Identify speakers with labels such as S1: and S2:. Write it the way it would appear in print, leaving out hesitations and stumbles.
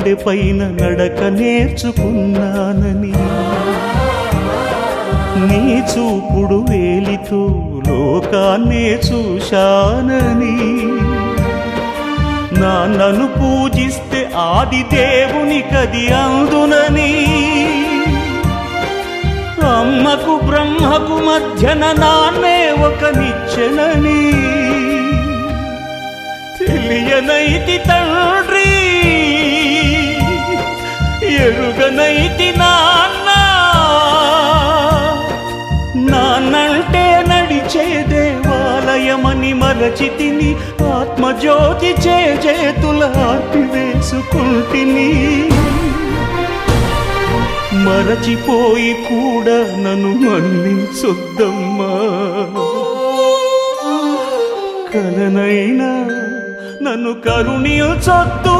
S1: కట్టె పైన నడక నేర్చుకున్నానని, నీ చూపుడు వేలితో లోకాన్నే చూశానని, నాన్నను పూజిస్తే ఆది దేవుని కది అందునని, అమ్మకు బ్రహ్మకు మధ్యన నాన్నే ఒక నిచ్చెనని తెలియనైతి తండ్రి, ఎరుగనైతి నాన్న. నాన్నంటే నడిచే దేవాలయమని మరచితిని, ఆత్మజ్యోతి చేతుల ఆర్పివేసుకుంటిని. మరచిపోయి కూడా నన్ను మన్నించొద్దమ్మా, కలనైనా నన్ను కరుణించొద్దు.